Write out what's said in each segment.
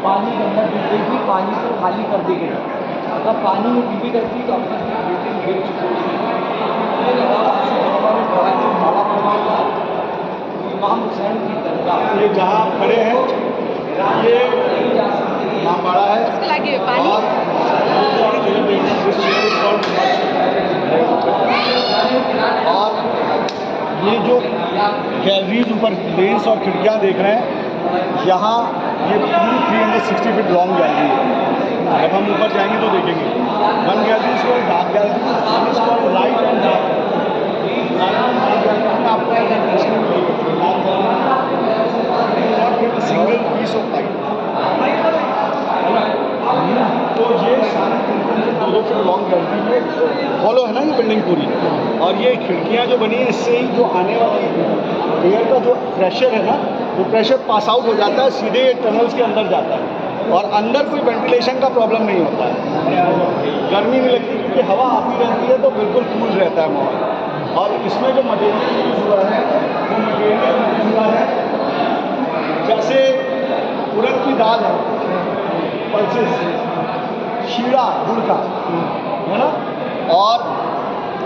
पानी के अंदर गिर गई थी, पानी से खाली कर दी गई। अगर पानी में डूबी रहती तो अपनी बिल्डिंग गिर चुकी थी। इमाम हुसैन की दरगाह, ये जहाँ आप खड़े हैं ये इमामबाड़ा है और ये जो गैलरीज ऊपर लेंस और खिड़कियाँ देख रहे हैं, यहाँ ये पूरी 360 फीट लॉन्ग गैलरी है। जब हम ऊपर जाएंगे तो देखेंगे। One gallery is called dark gallery, is called light and dark. आपको सिंगल पीस ऑफ लाइट। तो ये 2 फीट लॉन्ग गैलरी में फॉलो है ना ये बिल्डिंग पूरी। और ये खिड़कियाँ जो बनी है, इससे ही जो आने वाली एयर का जो प्रेशर है ना, वो प्रेशर पास आउट हो जाता है, सीधे टनल्स के अंदर जाता है और अंदर कोई वेंटिलेशन का प्रॉब्लम नहीं होता है। गर्मी नहीं लगती क्योंकि हवा आती रहती है, तो बिल्कुल कूल रहता है माहौल। और इसमें जो मटेरियल यूज हुआ है वो मटेरियल यूज हुआ है जैसे उड़द की दाल है, पल्सेस, शीरा गुड़ का है ना, और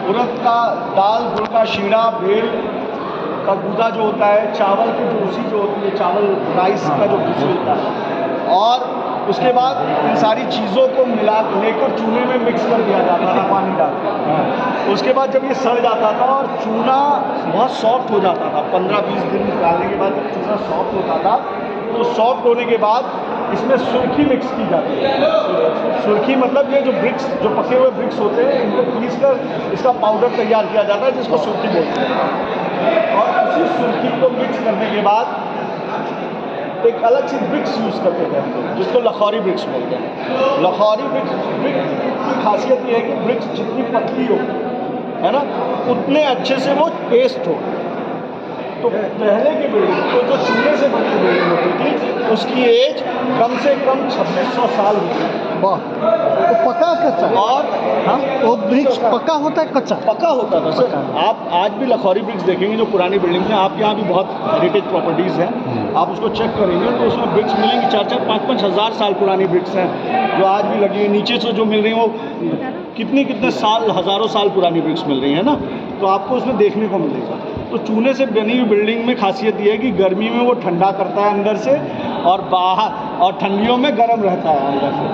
उड़द का दाल, गुड़ का शीरा, बेल का गूदा जो होता है, चावल की भूसी जो होती है, चावल राइस का जो भूसी होता है, और उसके बाद इन सारी चीज़ों को मिला लेकर चूल्हे में मिक्स कर दिया जाता था पानी डालकर। उसके बाद जब ये सड़ जाता था और चूना बहुत सॉफ्ट हो जाता था, 15-20 दिन डालने के बाद जब चूना सॉफ्ट होता था, तो सॉफ्ट होने के बाद इसमें सुर्खी मिक्स की जाती है। सुर्खी मतलब ये जो ब्रिक्स, जो पके हुए ब्रिक्स होते हैं, इनको पीस कर इसका पाउडर तैयार किया जाता है, जिसको सुर्खी बोलते हैं। और उसी सुर्खी को मिक्स करने के बाद एक अलग सी ब्रिक्स यूज़ करते थे हम लोग, जिसको लखौरी ब्रिक्स बोलते हैं। लखौरी ब्रिक्स की खासियत ये है कि ब्रिक्स जितनी पतली हो, है ना, उतने अच्छे से वो पेस्ट हो। तो पहले की बिल्डिंग, तो जो चूने से बनी बिल्डिंग होती थी, उसकी एज कम से कम 2600 साल होती है। वाह, तो पका कच्चा और हाँ, वो ब्रिक्स पका होता है कच्चा? पका होता था सर। आप आज भी लखौरी ब्रिक्स देखेंगे जो पुरानी बिल्डिंग है, आपके यहाँ भी बहुत हेरिटेज प्रॉपर्टीज़ हैं, आप उसको चेक करेंगे तो उसमें ब्रिक्स मिलेंगी 4-4, 5-5 हज़ार साल पुरानी ब्रिक्स हैं जो आज भी लगी है। नीचे से जो मिल रही हैं वो कितने साल, हज़ारों साल पुरानी ब्रिक्स मिल रही है ना, तो आपको उसमें देखने को मिलेगा। तो चूने से बनी हुई बिल्डिंग में खासियत ये है कि गर्मी में वो ठंडा करता है अंदर से, और बाहर, और ठंडियों में गर्म रहता है अंदर से।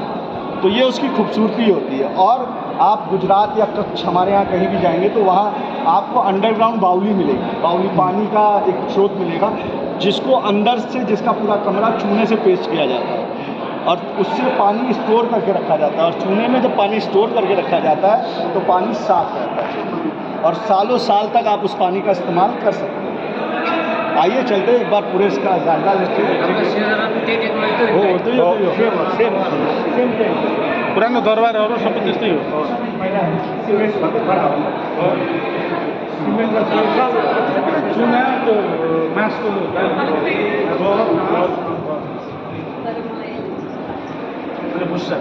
तो ये उसकी खूबसूरती होती है। और आप गुजरात या कच्छ, हमारे यहाँ कहीं भी जाएंगे तो वहाँ आपको अंडरग्राउंड बाउली मिलेगी, बाउली पानी का एक स्रोत मिलेगा, जिसको अंदर से, जिसका पूरा कमरा चूने से पेस्ट किया जाता है और उससे पानी स्टोर करके रखा जाता है। और चूने में जब पानी स्टोर करके रखा जाता है तो पानी साफ रहता है और सालों साल तक आप उस पानी का इस्तेमाल कर सकते हैं। आइए चलते एक बार पूरे इसका जायजा लेते हैं। पुरानो दरबारहरू सबै त्यस्तै हो। चुना त्यो मासको भुस्सा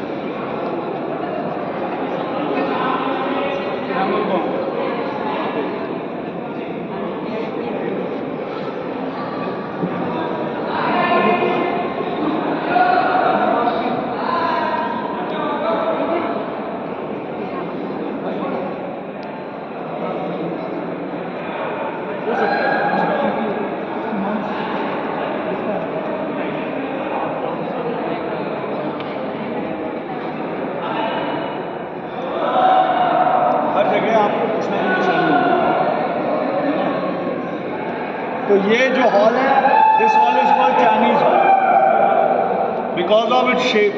तो ये जो हॉल है, this hall is called Chinese hall because of its shape,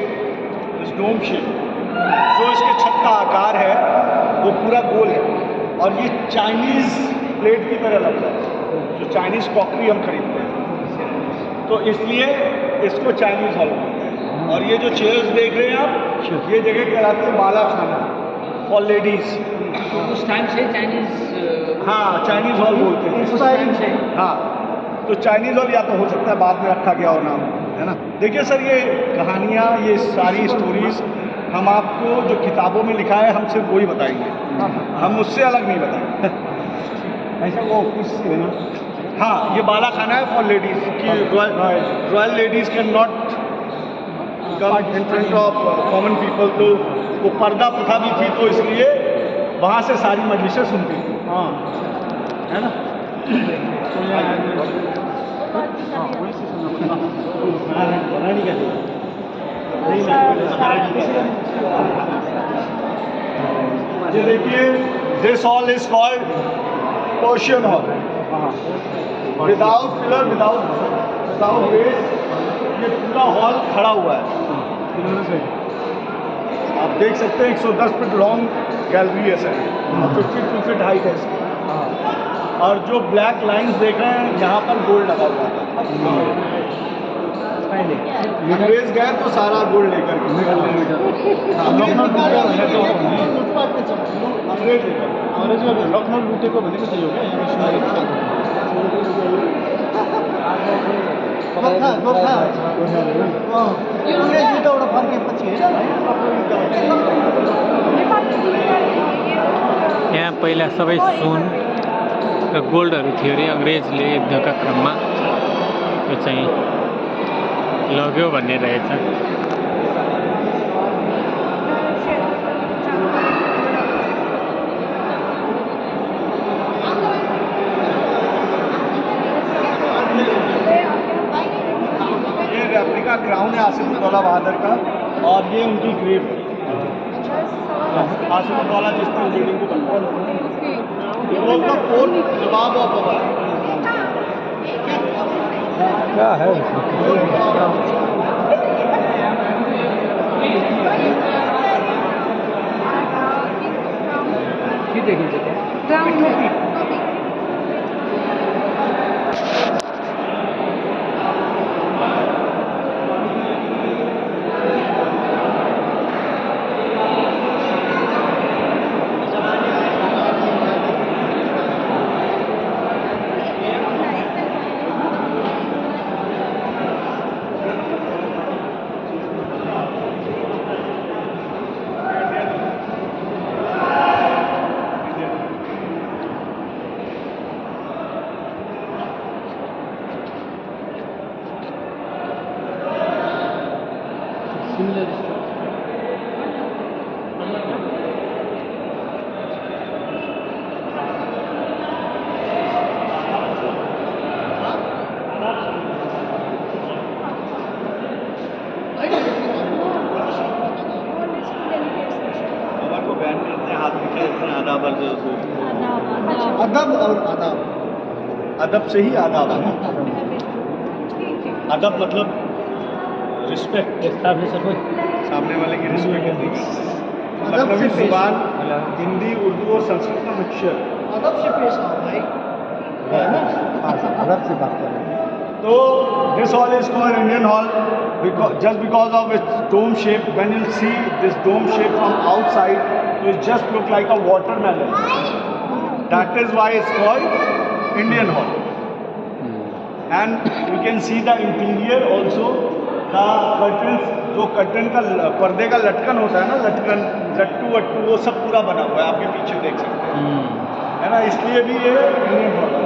इस डोम शेप। जो इसके छत का आकार है वो पूरा गोल है और ये चाइनीज़ प्लेट की तरह लगता है, जो चाइनीज़ क्रॉकरी हम खरीदते हैं, तो इसलिए इसको चाइनीज़ हॉल बोलते हैं। और ये जो चेयर्स देख रहे हैं आप, ये जगह कहलाती है बाला खाना फॉर लेडीज़। उस टाइम से चाइनीज़, हाँ, चाइनीज़ हॉल बोलते हैं उस टाइम से। हाँ, तो चाइनीज़ हॉल या तो हो सकता है बाद में रखा गया हो नाम, है ना। देखिए सर, ये कहानियाँ, ये सारी स्टोरीज़ हम आपको जो किताबों में लिखा है हम सिर्फ वही बताएंगे, हम उससे अलग नहीं बताएंगे। ऐसा वो ऑफिस है ना। हाँ, ये बाला खाना है फॉर लेडीज़ कि royal ladies can not come in front of common people, तो वो पर्दा प्रथा भी थी, तो इसलिए वहाँ से सारी मजलिसें सुनती थी। हाँ, है ना? तो यहाँ हाँ वही से सुनना बनानी का ये देखिए, this hall is called Persian hall. Without pillar, without base, ये पूरा हॉल खड़ा हुआ है। आप देख सकते हैं 110 फीट लॉन्ग गैलरी है सर, 52 फीट हाइट है इसकी। और जो ब्लैक लाइंस देख रहे हैं, यहाँ पर गोल्ड लगा हुआ है। अंग्रेज गए तो सारा गोल्ड लेकर के अंग्रेज लखनऊ लुटेको भनेको त्यही हो यहाँ पहिला सबै सुन र गोल्डहरू थियो अरे, अङ्ग्रेजले युद्धका क्रममा त्यो चाहिँ लग्यो भन्ने रहेछ। ये रेप्लिका क्राउन है आसिफुद्दौला बहादुर का, और ये उनकी ग्रेव है। आसिफुद्दौला जिसने बिल्डिंग को बनवाया, फोर्थ नवाब ऑफ अवध। क्या है अदब और आदाब, अदब से ही आदाब है। अदब मतलब रिस्पेक्ट, सामने वाले की रिस्पेक्ट करनी। लखनवी जुबान हिंदी, उर्दू और संस्कृत का मिक्सचर। अदब से पेश आओ भाई, है ना? अदब से बात करें। तो this hall is called Indian Hall just because of its dome shape. When you see this dome shape from outside, it just look like a watermelon. That is why it's called Indian Hall. And you can see the interior also. The curtains, जो curtain का पर्दे का लटकन होता है ना, लटकन लट्टू वट्टू, वो सब पूरा बना हुआ है, आपके पीछे देख सकते हैं, है ना? इसलिए भी ये इंडियन हॉल है।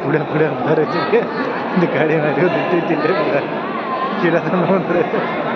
बुढा बुढा हुँदो रहेछ क्या, गाडी मारेको दुइटै चिल्लै बुढा किरा त नहुँदो रहेछ।